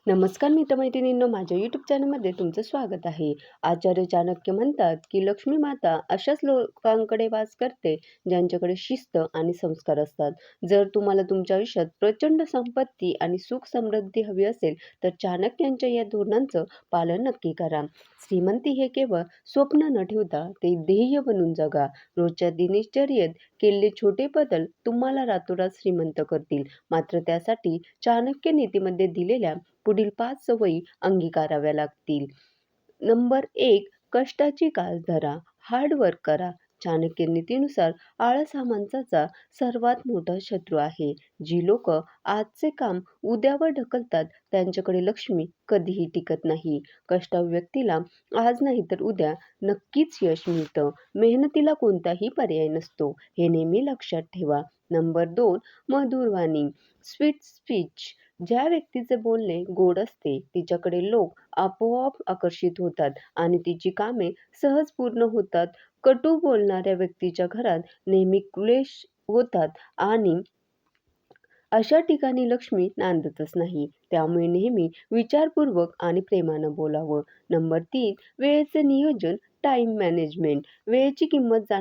नमस्कार मित्रमैत्रिणींनो, माझ्या यूट्यूब चॅनलमध्ये तुमचं स्वागत आहे. आचार्य चाणक्य म्हणतात की लक्ष्मी माता अशाच लोकांकडे वास करते ज्यांच्याकडे शिस्त आणि संस्कार असतात. जर तुम्हाला तुमच्या आयुष्यात प्रचंड संपत्ती आणि सुख समृद्धी हवी असेल तर चाणक्यांच्या या धोरणांचं पालन नक्की करा. श्रीमंती हे केवळ स्वप्न न ठेवता ते ध्येय बनून जगा. रोजच्या दिनचर्येत केलेले छोटे बदल तुम्हाला रातोरात श्रीमंत करतील. मात्र त्यासाठी चाणक्य नीतीमध्ये दिलेल्या पुढील 5 सवयी अंगीकाराव्या लागतील. नंबर 1, कष्टाची कास धरा, हार्ड वर्क करा. चाणक्य नीतीनुसार आळस हा माणसाचा सर्वात मोठा शत्रू आहे. जी लोक आजचे काम उद्यावर ढकलतात त्यांच्याकडे लक्ष्मी कधीही टिकत नाही. कष्टाळू व्यक्तीला आज नाही तर उद्या नक्कीच यश मिळतं. मेहनतीला कोणताही पर्याय नसतो, हे नेहमी लक्षात ठेवा. नंबर 2, मधुर वाणी, स्वीट स्पीच. ज्या व्यक्तीचे बोलणे गोड असते तिच्याकडे लोक आपोआप आकर्षित होतात आणि तिची कामे सहज पूर्ण होतात. कटू बोलणाऱ्या व्यक्तीच्या घरात नेहमी क्लेश होतात आणि अशा ठिकाणी लक्ष्मी नांदतच नाही. त्यामुळे नेहमी विचारपूर्वक आणि प्रेमानं बोलावं. नंबर 3, वेळेचे नियोजन, टाइम मॅनेजमेंट. वेळेची किंमत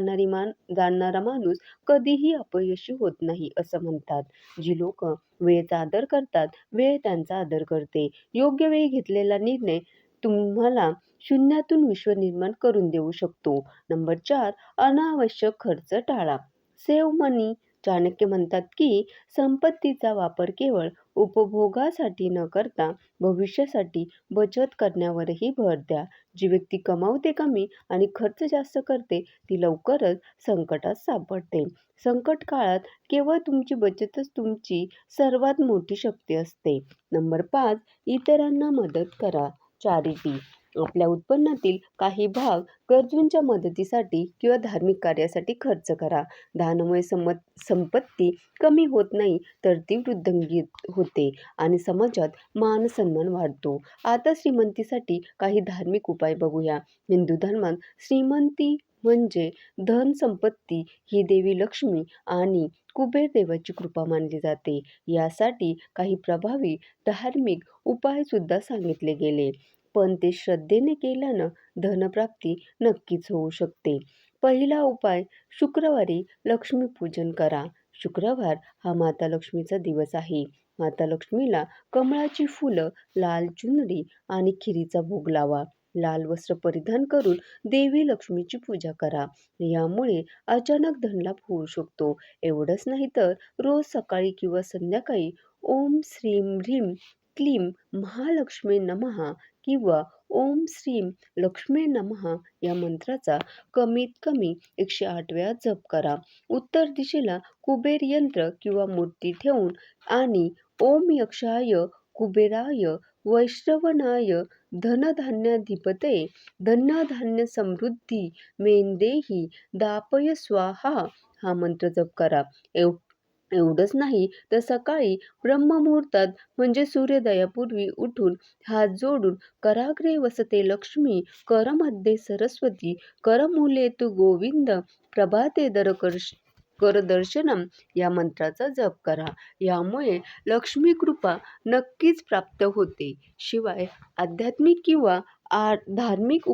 जाणणारा माणूस कधीही अपयशी होत नाही असं म्हणतात. जी लोक वेळेचा आदर करतात वेळ त्यांचा आदर करते. योग्य वेळी घेतलेला निर्णय तुम्हाला शून्यातून विश्व निर्माण करून देऊ शकतो. नंबर 4, अनावश्यक खर्च टाळा. सेव्ह मनी. चाणक्य म्हणतात की संपत्तीचा वापर केवळ उपभोगासाठी न करता भविष्यासाठी बचत करण्यावरही भर द्या. जी व्यक्ती कमावते कमी आणि खर्च जास्त करते ती लवकरच संकटात सापडते. संकट काळात केवळ तुमची बचतच तुमची सर्वात मोठी शक्ती असते. नंबर 5, इतरांना मदत करा. चॅरिटी. आपल्या उत्पन्नातील काही भाग गरजूंच्या मदतीसाठी किंवा धार्मिक कार्यासाठी खर्च करा. दानामुळे संपत्ती कमी होत नाही तर ती वृद्धिंगत होते आणि समाजात मान-सन्मान वाढतो. आता श्रीमंतीसाठी काही धार्मिक उपाय बघूया. हिंदू धर्मात श्रीमंती म्हणजे धन संपत्ती ही देवी लक्ष्मी आणि कुबेर देवाची कृपा मानली जाते. यासाठी काही प्रभावी धार्मिक उपाय सुद्धा सांगितले गेले. पण ते श्रद्धेने केल्यानं धनप्राप्ती नक्कीच होऊ शकते. पहिला उपाय, शुक्रवारी लक्ष्मीपूजन करा. शुक्रवार हा माता लक्ष्मीचा दिवस आहे. माता लक्ष्मीला कमळाची फुलं, लाल चुनरी आणि खिरीचा भोग लावा. लाल वस्त्र परिधान करून देवी लक्ष्मीची पूजा करा. यामुळे अचानक धनलाभ होऊ शकतो. एवढंच नाही तर रोज सकाळी किंवा संध्याकाळी ओम श्रीम ह्रीम क्लीम महालक्ष्मी नमः किंवा ओम श्रीम लक्ष्मी नमः या मंत्राचा कमीत कमी 108 वेळा जप करा. उत्तर दिशेला कुबेर यंत्र किंवा मूर्ती ठेवून आणि ओम यक्षाय कुबेराय वैश्रवणाय धनधान्याधिपते धनधान्य समृद्धी मेंदेही दापय स्वाहा हा मंत्र जप करा. एवढंच नाही तर सकाळी ब्रह्ममुहूर्तात म्हणजे सूर्योदयापूर्वी उठून हात जोडून कराग्रे वसते लक्ष्मी, करमध्ये सरस्वती, करमूले तू गोविंद, प्रभाते करदर्शनम या मंत्राचा जप करा. यामुळे लक्ष्मी कृपा नक्कीच प्राप्त होते. शिवाय आध्यात्मिक किंवा धार्मिक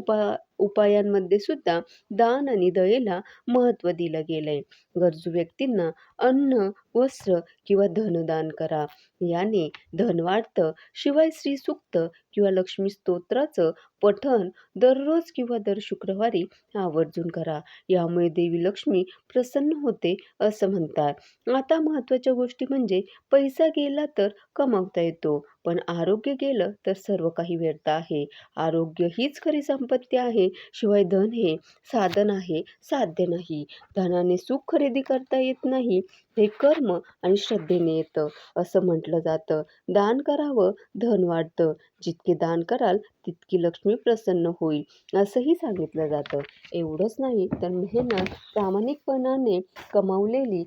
उपायांमध्ये सुद्धा दान आणि दयेला महत्त्व दिलं गेलंय. गरजू व्यक्तींना अन्न, वस्त्र किंवा धनदान करा. याने धन वाढतं. शिवाय श्री सूक्त किंवा लक्ष्मी स्तोत्राचं पठण दररोज किंवा दर शुक्रवारी आवर्जून करा. यामुळे देवी लक्ष्मी प्रसन्न होते असं म्हणतात. आता महत्त्वाच्या गोष्टी म्हणजे पैसा गेला तर कमवता येतो, पण आरोग्य गेलं तर सर्व काही व्यर्थ आहे. आरोग्य हीच खरी संपत्ती आहे. शिवाय धन हे साधन आहे, साध्य नाही. धनाने सुख खरेदी करता येत नाही, हे कर्म आणि श्रद्धेने येतं असं म्हटलं जातं. दान करावं, धन वाढतं. जितके दान कराल तितकी लक्ष्मी प्रसन्न होईल असंही सांगितलं जातं. एवढंच नाही तर मेहनत प्रामाणिकपणाने कमावलेली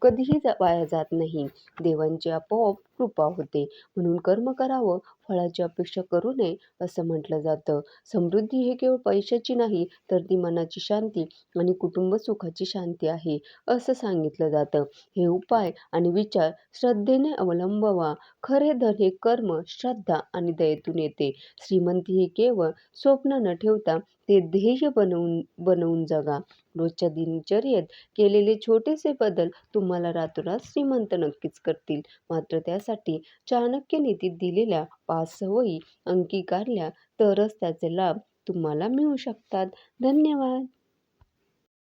कधीही वाया जात नाही. देवांची आपोआप कृपा होते. म्हणून कर्म करावं, फळाची अपेक्षा करू नये असं म्हटलं जातं. समृद्धी ही केवळ पैशाची नाही, तर ती मनाची शांती आणि कुटुंब सुखाची शांती आहे, असं सांगितलं जातं. हे उपाय आणि विचार श्रद्धेने अवलंबवा. खरे धन हे कर्म, श्रद्धा आणि दयेतून येते. श्रीमंती ही केवळ स्वप्न न ठेवता ते ध्येय बनवून जगा. रोजच्या दिनचर्येत केलेले छोटेसे बदल तुम्हाला रातोरात श्रीमंत नक्कीच करतील. मात्र त्यासाठी चाणक्य नीतीत दिलेल्या 5 सवयी अंगीकारल्या तरच त्याचे लाभ तुम्हाला मिळू शकतात. धन्यवाद.